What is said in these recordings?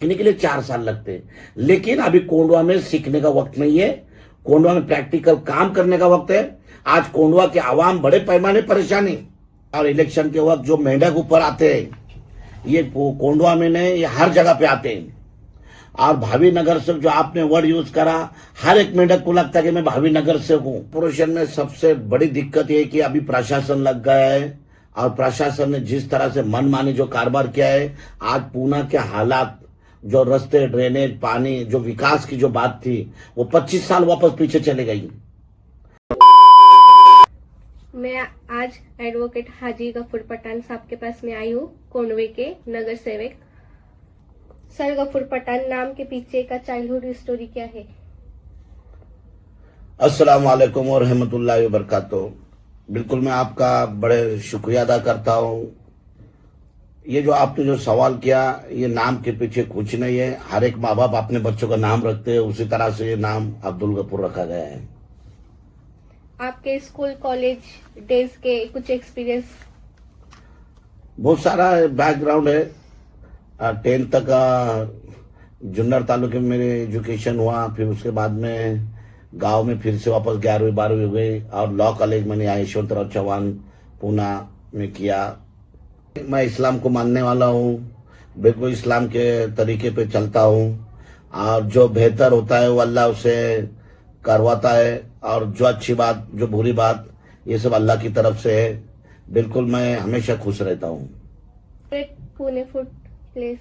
सीखने के लिए 4 साल लगते हैं, लेकिन अभी कोंडवा में सीखने का वक्त नहीं है। कोंडवा में प्रैक्टिकल काम करने का वक्त है। आज कोंडवा के आवाम बड़े पैमाने परेशानी और इलेक्शन के वक्त जो मेंढक ऊपर आते हैं, ये कोंडवा में नहीं, ये हर जगह पे आते हैं। और भावी नगर से जो आपने वर्ड यूज करा, हर एक मेंढक को लगता है कि मैं भावी नगर से हूँ। कॉर्पोरेशन में सबसे बड़ी दिक्कत ये है कि अभी प्रशासन लग गया है और प्रशासन ने जिस तरह से मनमानी जो कारोबार किया है, आज पूना के हालात, जो रास्ते, ड्रेनेज, पानी, जो विकास की जो बात थी, वो 25 साल वापस पीछे चले गई। मैं आज एडवोकेट हाजी गफूर पठान साहब के पास में आई हूँ, कोंडवे के नगर सेवक। सर, गफूर पठान नाम के पीछे का चाइल्डहुड स्टोरी क्या है? अस्सलाम वालेकुम और रहमतुल्लाहि व बरकातहू। बिल्कुल, मैं आपका बड़े शुक्रिया अदा करता हूँ। ये जो आपने जो सवाल किया, ये नाम के पीछे कुछ नहीं है। हर एक माँ बाप अपने बच्चों का नाम रखते हैं, उसी तरह से ये नाम अब्दुल गफूर रखा गया है। आपके स्कूल कॉलेज डेज के कुछ एक्सपीरियंस? बहुत सारा बैकग्राउंड है। 10th तक जुन्नर तालुके में मेरी एजुकेशन हुआ, फिर उसके बाद में गांव में फिर से वापस 11वीं 12वीं हो गई और लॉ कॉलेज मैंने यहाँ यशवंतराव चौहान पूना में किया। मैं इस्लाम को मानने वाला हूँ, बिल्कुल इस्लाम के तरीके पे चलता हूँ और जो बेहतर होता है वो अल्लाह उसे करवाता है और जो अच्छी बात, जो बुरी बात, ये सब अल्लाह की तरफ से है। बिल्कुल मैं हमेशा खुश रहता हूँ। पुणे फूड प्लेस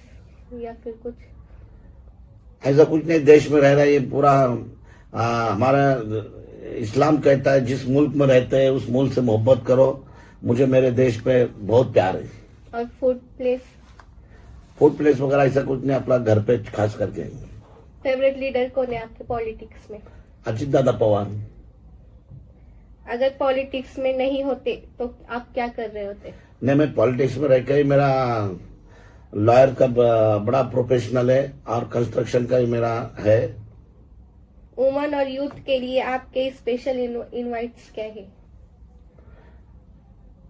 या फिर कुछ ऐसा कुछ नहीं, देश में रह रहा है ये पूरा हमारा इस्लाम कहता है जिस मुल्क में रहते हैं उस मुल्क से मोहब्बत करो। मुझे मेरे देश पे बहुत प्यार है। और फूड प्लेस वगैरह ऐसा कुछ नहीं, अपना घर पे खास करके। फेवरेट लीडर कौन है आपके पॉलिटिक्स में? अजित दादा पवार। अगर पॉलिटिक्स में नहीं होते तो आप क्या कर रहे होते? नहीं, मैं पॉलिटिक्स में रहकर ही मेरा लॉयर का बड़ा प्रोफेशनल है और कंस्ट्रक्शन का ही मेरा है। वुमन और यूथ के लिए आपके स्पेशल इनवाइट्स क्या है?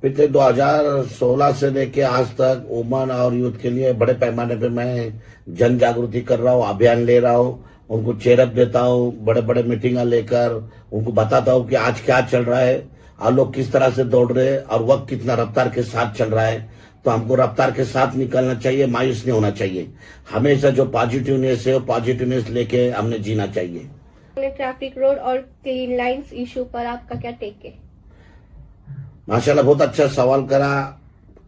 पिछले 2016 से लेके आज तक वुमन और यूथ के लिए बड़े पैमाने पे मैं जन जागृति कर रहा हूँ, अभियान ले रहा हूँ, उनको चेयरअप देता हूँ, बड़े बड़े मीटिंग लेकर उनको बताता हूँ कि आज क्या चल रहा है और लोग किस तरह से दौड़ रहे हैं और वक्त कितना रफ्तार के साथ चल रहा है। तो हमको रफ्तार के साथ निकलना चाहिए, मायूस नहीं होना चाहिए। हमेशा जो पॉजिटिवनेस है वो पॉजिटिवनेस लेके हमने जीना चाहिए। ट्रैफिक रोड और क्लीन लाइंस इशू पर आपका क्या टेक है? माशाल्लाह, बहुत अच्छा सवाल करा।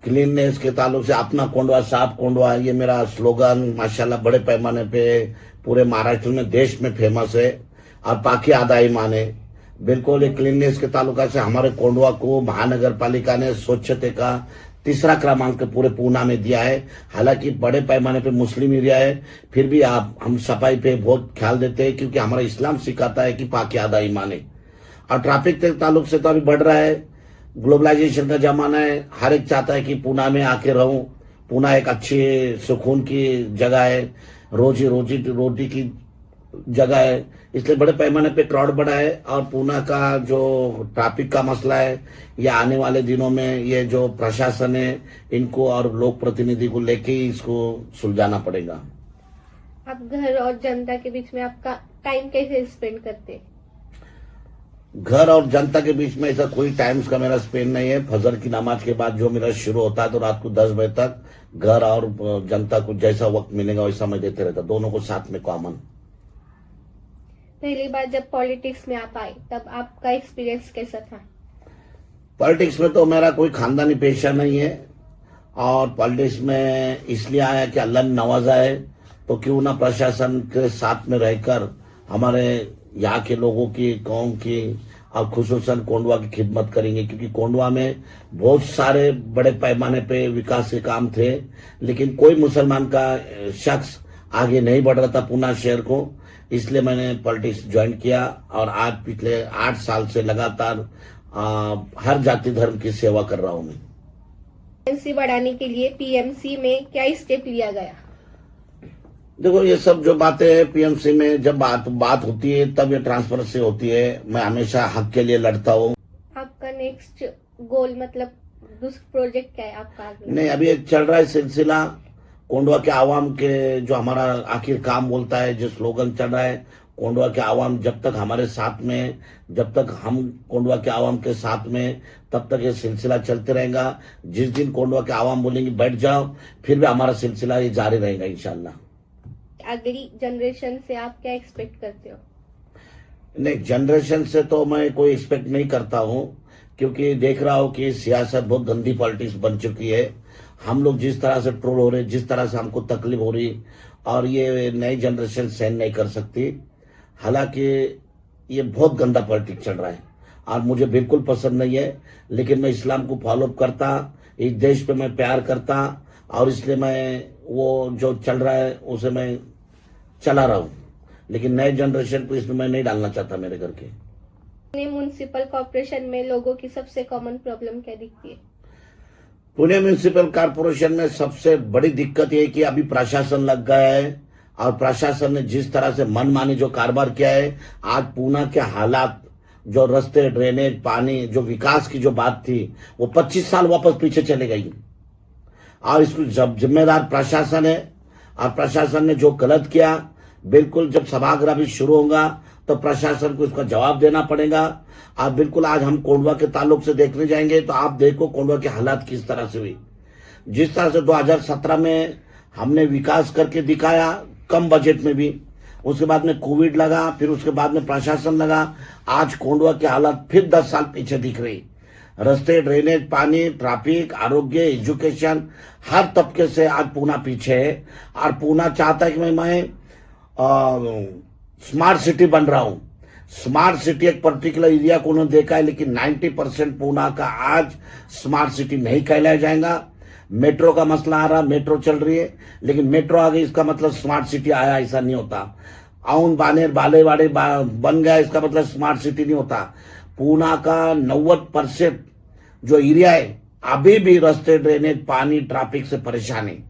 क्लीननेस के ताल्लुक से अपना कोंडवा साफ कोंडवा, ये मेरा स्लोगन माशाल्लाह बड़े पैमाने पे पूरे महाराष्ट्र में, देश में फेमस है और पाकि आधा ईमान है। बिल्कुल, ये क्लीननेस के ताल्लुका से हमारे कोंडवा को महानगर पालिका ने स्वच्छता का 3रा क्रमांक पूरे पूना में दिया है। हालांकि बड़े पैमाने पे मुस्लिम एरिया है, फिर भी हम सफाई पे बहुत ख्याल देते हैं क्योंकि हमारा इस्लाम सिखाता है कि पाकि आधा ईमान है। और ट्रैफिक के ताल्लुक से तो अभी बढ़ रहा है, ग्लोबलाइजेशन का जमाना है, हर एक चाहता है कि पूना में आके रहूं। पूना एक अच्छी सुकून की जगह है, रोटी की जगह है, इसलिए बड़े पैमाने पे क्राउड बढ़ा है। और पूना का जो ट्रैफिक का मसला है, ये आने वाले दिनों में ये जो प्रशासन है इनको और लोक प्रतिनिधि को लेके ही इसको सुलझाना पड़ेगा। आप घर और जनता के बीच में आपका टाइम कैसे स्पेंड करते? घर और जनता के बीच में ऐसा कोई टाइम्स का मेरा स्पेंड नहीं है। फजर की नमाज के बाद जो मेरा शुरू होता है तो रात को 10 बजे तक घर और जनता को जैसा वक्त मिलेगा वैसा मैं देते रहता, दोनों को साथ में कॉमन। पहली बार जब पॉलिटिक्स में आप आए तब आपका एक्सपीरियंस कैसा था? पॉलिटिक्स में तो मेरा कोई खानदानी पेशा नहीं है और पॉलिटिक्स में इसलिए आया कि अल्लाह ने नवाजा है, तो क्यों ना प्रशासन के साथ में रहकर हमारे यहाँ के लोगों की, कौम की और खुसूसन कोंडवा की खिदमत करेंगे। क्योंकि कोंडवा में बहुत सारे बड़े पैमाने पे विकास के काम थे, लेकिन कोई मुसलमान का शख्स आगे नहीं बढ़ रहा था पूना शहर को। इसलिए मैंने पॉलिटिक्स ज्वाइन किया और आज पिछले 8 साल से लगातार हर जाति धर्म की सेवा कर रहा हूं मैं। पीएमसी बढ़ाने के लिए पीएमसी में क्या स्टेप लिया गया? देखो, ये सब जो बातें हैं पीएमसी में जब बात होती है तब ये ट्रांसपेरेंसी होती है। मैं हमेशा हक के लिए लड़ता हूँ। आपका नेक्स्ट गोल मतलब दूसरा प्रोजेक्ट क्या है आपका आगे? नहीं, अभी एक चल रहा है सिलसिला कोंडवा के आवाम के जो हमारा आखिर काम बोलता है, जो स्लोगन चल रहा है, कोंडवा के आवाम जब तक हमारे साथ में, जब तक हम कोंडवा के आवाम के साथ में, तब तक ये सिलसिला चलते रहेगा। जिस दिन कोंडवा के आवाम बोलेंगे बैठ जाओ, फिर भी हमारा सिलसिला ये जारी रहेगा इंशाल्लाह। अगली जनरेशन से आप क्या एक्सपेक्ट करते हो? नहीं, जनरेशन से तो मैं कोई एक्सपेक्ट नहीं करता हूँ, क्योंकि देख रहा हूँ कि सियासत बहुत गंदी पॉलिटिक्स बन चुकी है। हम लोग जिस तरह से ट्रोल हो रहे, जिस तरह से हमको तकलीफ हो रही, और ये नई जनरेशन सहन नहीं कर सकती। हालांकि ये बहुत गंदा पॉलिटिक्स चल रहा है और मुझे बिल्कुल पसंद नहीं है, लेकिन मैं इस्लाम को फॉलो करता, इस देश पे मैं प्यार करता, और इसलिए मैं वो जो चल रहा है उसे मैं चला रहा हूँ। लेकिन नए जनरेशन को इसमें मैं नहीं डालना चाहता मेरे घर के। म्युनिसिपल कॉर्पोरेशन में लोगों की सबसे कॉमन प्रॉब्लम क्या दिखती है? पुणे म्यूनिसिपल कॉर्पोरेशन में सबसे बड़ी दिक्कत ये है कि अभी प्रशासन लग गया है, और प्रशासन ने जिस तरह से मनमानी जो कारोबार किया है, आज पूना के हालात, जो रास्ते, ड्रेनेज, पानी, जो विकास की जो बात थी, वो 25 साल वापस पीछे चले गई। और इसको जब जिम्मेदार प्रशासन है, और प्रशासन ने जो गलत किया, बिल्कुल जब सभागृह भी शुरू होगा तो प्रशासन को इसका जवाब देना पड़ेगा। और बिल्कुल आज हम कोंडवा के ताल्लुक से देखने जाएंगे तो आप देखो कोंडवा के हालात किस तरह से हुई। जिस तरह से 2017 में हमने विकास करके दिखाया कम बजट में भी, उसके बाद में कोविड लगा, फिर उसके बाद में प्रशासन लगा, आज कोंडवा के हालात फिर 10 साल पीछे दिख रही। रास्ते, ड्रेनेज, पानी, ट्रैफिक, आरोग्य, एजुकेशन, हर तबके से आज पूना पीछे है। और पूना चाहता है कि मैं स्मार्ट सिटी बन रहा हूं। स्मार्ट सिटी एक पर्टिकुलर एरिया को उन्होंने देखा है, लेकिन 90% पूना का आज स्मार्ट सिटी नहीं कहलाया जाएगा। मेट्रो का मसला आ रहा, मेट्रो चल रही है, लेकिन मेट्रो आ गई इसका मतलब स्मार्ट सिटी आया, ऐसा नहीं होता। आउन बानेर बालेवाड़े बन गया, इसका मतलब स्मार्ट सिटी नहीं होता। पूना का 90% जो एरिया है अभी भी रास्ते, ड्रेनेज, पानी, ट्रैफिक से परेशान है।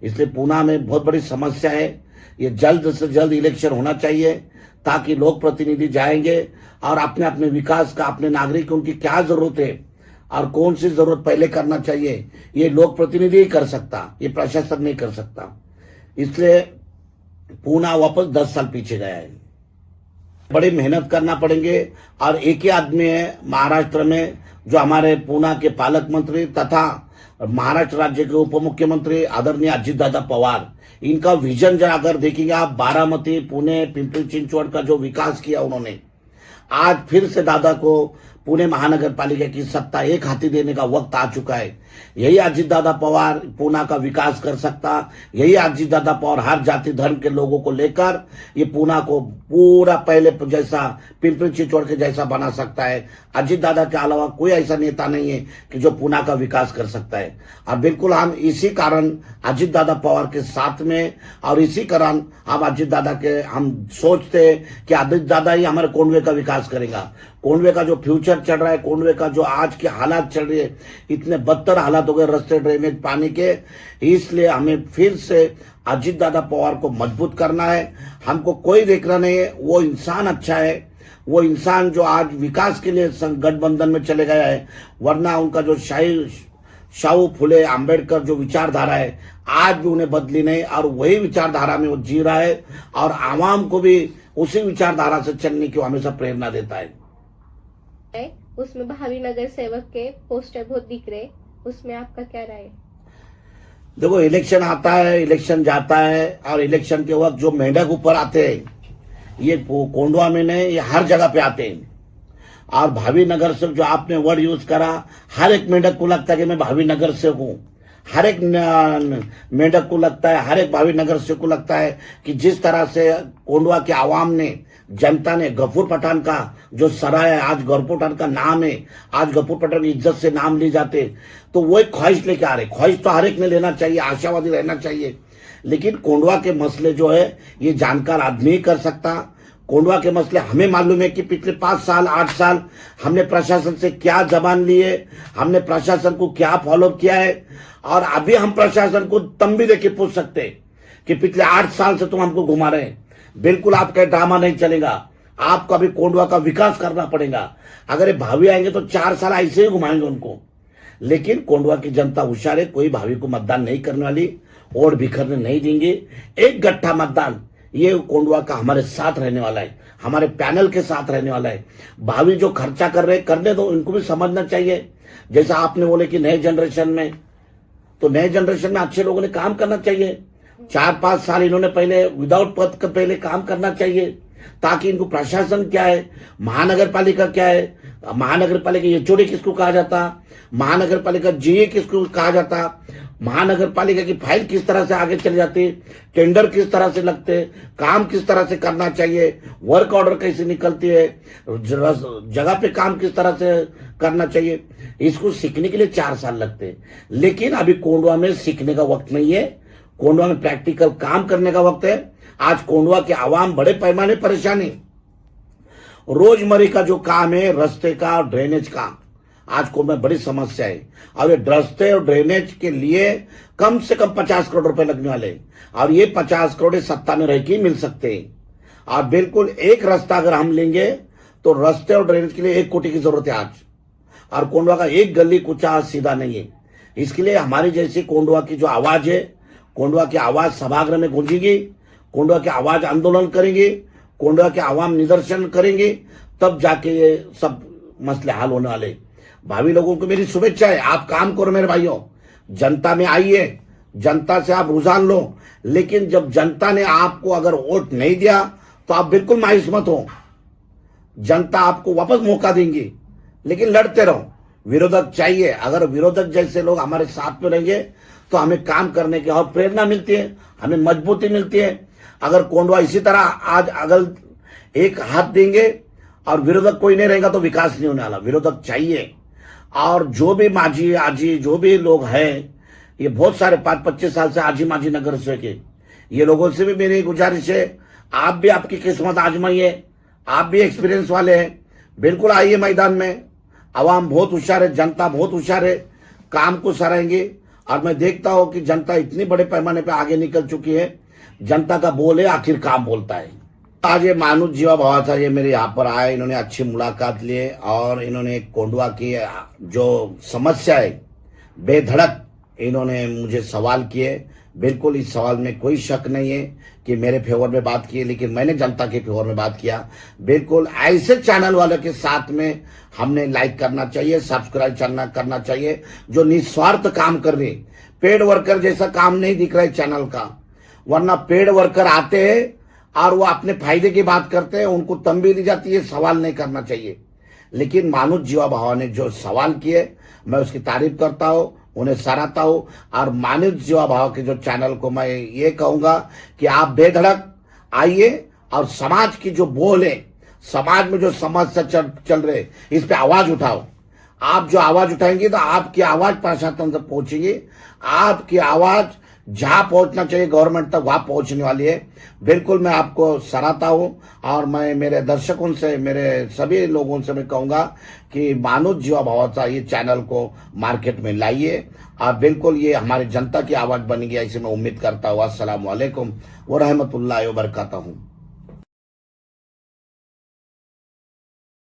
इसलिए पूना में बहुत बड़ी समस्या है। ये जल्द से जल्द इलेक्शन होना चाहिए, ताकि लोक प्रतिनिधि जाएंगे और अपने अपने विकास का, अपने नागरिकों की क्या जरूरत है और कौन सी जरूरत पहले करना चाहिए, ये लोक प्रतिनिधि ही कर सकता, ये प्रशासन नहीं कर सकता। इसलिए पूना वापस 10 साल पीछे गया है। बड़ी मेहनत करना पड़ेंगे। और एक ही आदमी है महाराष्ट्र में, जो हमारे पूना के पालक मंत्री तथा महाराष्ट्र राज्य के उप मुख्यमंत्री आदरणीय अजित दादा पवार। इनका विजन जरा अगर देखेंगे आप, बारामती, पुणे, पिंपरी चिंचवड का जो विकास किया उन्होंने, आज फिर से दादा को पुणे महानगर पालिका की सत्ता एक हाथी देने का वक्त आ चुका है। यही अजित दादा पवार पूना का विकास कर सकता, यही अजित दादा पवार हर जाति धर्म के लोगों को लेकर ये पूना को पूरा पहले जैसा, पिंपरी चिंचवड के जैसा बना सकता है। अजित दादा के अलावा कोई ऐसा नेता नहीं है कि जो पूना का विकास कर सकता है। और बिल्कुल हम इसी कारण अजित दादा पवार के साथ में, और इसी कारण हम अजित दादा के, हम सोचते हैं कि अजित दादा ही हमारे कोंडवे का विकास करेगा। कोंडवे का जो फ्यूचर चल रहा है, कोंडवे का जो आज के हालात चल रही है, इतने बदतर हालात हो गए रास्ते, ड्रेनेज, पानी के। इसलिए हमें फिर से अजित दादा पवार को मजबूत करना है। हमको कोई देखना नहीं है, वो इंसान अच्छा है, वो इंसान जो आज विकास के लिए गठबंधन में चले गया है, वरना उनका जो शाहू फुले आंबेडकर जो विचारधारा है आज भी उन्हें बदली नहीं, और वही विचारधारा में वो जी रहा है, और आवाम को भी उसी विचारधारा से चलने की हमेशा प्रेरणा देता है। उसमें भावी नगर सेवक के पोस्टर बहुत दिख रहे, उसमें आपका क्या राय है? देखो, इलेक्शन आता है, इलेक्शन जाता है, और इलेक्शन के वक्त जो मेंढक ऊपर आते हैं, ये कोंडवा में नहीं, ये हर जगह पे आते हैं। और भावी नगर से जो आपने वर्ड यूज करा, हर एक मेंढक को लगता है कि मैं भावी नगर से हूं। हर एक मेंढक को लगता है, हर एक भावी नगर से को लगता है कि जिस तरह से कोंडवा के आवाम ने, जनता ने गफूर पठान का जो सराय है, आज गफूर पठान का नाम है, आज गफूर पठान की इज्जत से नाम ली जाते, तो वो एक ख्वाहिश लेके आ रहे। ख्वाहिश तो हर एक ने लेना चाहिए, आशावादी रहना चाहिए, लेकिन कोंडवा के मसले जो है ये जानकार आदमी ही कर सकता। कोंडवा के मसले हमें मालूम है कि पिछले 5 साल 8 साल हमने प्रशासन से क्या जबान ली है, हमने प्रशासन को क्या फॉलो किया है, और अभी हम प्रशासन को तंबी देके पूछ सकते हैं कि पिछले 8 साल से तुम हमको घुमा रहे हैं। बिल्कुल आपका ड्रामा नहीं चलेगा, आपको अभी कोंडवा का विकास करना पड़ेगा। अगर ये भावी आएंगे तो 4 साल ऐसे ही घुमाएंगे उनको। लेकिन कोंडवा की जनता होशियार है, कोई भावी को मतदान नहीं करने वाली। वोट बिखरने नहीं देंगे। एक गट्ठा मतदान ये कोंडवा का हमारे साथ रहने वाला है, हमारे पैनल के साथ रहने वाला है। भाभी जो खर्चा कर रहे करने दो, इनको भी समझना चाहिए। जैसा आपने बोले कि नए जनरेशन में, तो नए जनरेशन में अच्छे लोगों ने काम करना चाहिए। 4-5 साल इन्होंने पहले विदाउट पद का पहले काम करना चाहिए, ताकि इनको प्रशासन क्या है, महानगर पालिका क्या है, महानगर पालिका एचओडी किसको कहा जाता, महानगर पालिका जीए किसको कहा जाता, महानगर पालिका की फाइल किस तरह से आगे चली जाती, टेंडर किस तरह से लगते, काम किस तरह से करना चाहिए, वर्क ऑर्डर कैसे निकलती है, जगह पे काम किस तरह से करना चाहिए, इसको सीखने के लिए 4 साल लगते हैं। लेकिन अभी कोंडवा में सीखने का वक्त नहीं है, कोंडवा में प्रैक्टिकल काम करने का वक्त है। आज कोंडवा के आवाम बड़े पैमाने परेशानी, रोजमर्रा का जो काम है, रास्ते का, ड्रेनेज का, आज को में बड़ी समस्या है। और ये रास्ते और ड्रेनेज के लिए कम से कम 50 करोड़ रुपए लगने वाले हैं, और ये 50 करोड़ सत्ता में रह के मिल सकते हैं। और बिल्कुल एक रास्ता अगर हम लेंगे तो रास्ते और ड्रेनेज के लिए 1 कोटी की जरूरत है आज, और कोंडवा का एक गली कुचा सीधा नहीं है। इसके लिए हमारी जैसी कोंडवा की जो आवाज है, कोंडवा की आवाज सभागृह में गूंजेगी, कोंडवा की आवाज आंदोलन करेंगे, कोंडवा के आवाम निदर्शन करेंगे, तब जाके ये सब मसले हल होने वाले। भावी लोगों को मेरी शुभेच्छा है, आप काम करो मेरे भाइयों, जनता में आइए, जनता से आप रुझान लो। लेकिन जब जनता ने आपको अगर वोट नहीं दिया तो आप बिल्कुल मायूस मत हो, जनता आपको वापस मौका देंगी, लेकिन लड़ते रहो। विरोधक चाहिए, अगर विरोधक जैसे लोग हमारे साथ में रहेंगे तो हमें काम करने की और प्रेरणा मिलती है, हमें मजबूती मिलती है। अगर कोंडवा इसी तरह आज अगर एक हाथ देंगे और विरोधक कोई नहीं रहेगा तो विकास नहीं होने वाला। विरोधक चाहिए, और जो भी माझी आजी जो भी लोग हैं, ये बहुत सारे 5-25 साल से आजी माझी नगर से के, ये लोगों से भी मेरी गुजारिश है, आप भी आपकी किस्मत आजमाइए, आप भी एक्सपीरियंस वाले हैं, बिल्कुल आइए मैदान में। आवाम बहुत होशियार है, जनता बहुत होशियार है, काम को सराहेंगे। और मैं देखता हूं कि जनता इतनी बड़े पैमाने पे आगे निकल चुकी है, जनता का बोल है, आखिर काम बोलता है। आज ये मानुष जीवा भावाचा ये मेरे यहाँ पर आए, इन्होंने अच्छी मुलाकात लिए, और इन्होंने कोंडवा की जो समस्या है बेधड़क इन्होंने मुझे सवाल किए। बिल्कुल इस सवाल में कोई शक नहीं है कि मेरे फेवर में बात की है, लेकिन मैंने जनता के फेवर में बात किया। बिल्कुल ऐसे चैनल वाले के साथ में हमने लाइक करना चाहिए, सब्सक्राइब करना चाहिए, जो निस्वार्थ काम कर रहे। पेड वर्कर जैसा काम नहीं दिख रहा है चैनल का, वरना पेड वर्कर आते हैं और वो अपने फायदे की बात करते हैं, उनको तंबी दी जाती है, सवाल नहीं करना चाहिए। लेकिन मानुष जीवा भावा ने जो सवाल किए, मैं उसकी तारीफ करता हूँ, उन्हें सराहता हूँ। और मानुष जीवा भाव के जो चैनल को मैं ये कहूंगा कि आप बेधड़क आइए, और समाज की जो बोल है, समाज में जो समस्या चल रहे, इस पे आवाज उठाओ। आप जो आवाज उठाएंगे तो आपकी आवाज प्रशासन तक पहुंचेगी, आपकी आवाज जहां पहुंचना चाहिए गवर्नमेंट तक वहां पहुंचने वाली है। बिल्कुल मैं आपको सराहता हूं, और मैं मेरे दर्शकों से, मेरे सभी लोगों से मैं कहूंगा कि मानुष जीवा भावाचा ये चैनल को मार्केट में लाइए, और बिल्कुल ये हमारी जनता की आवाज बनेगी, ऐसे मैं उम्मीद करता हूँ। अस्सलाम वालेकुम व रहमतुल्लाहि व बरकातहू।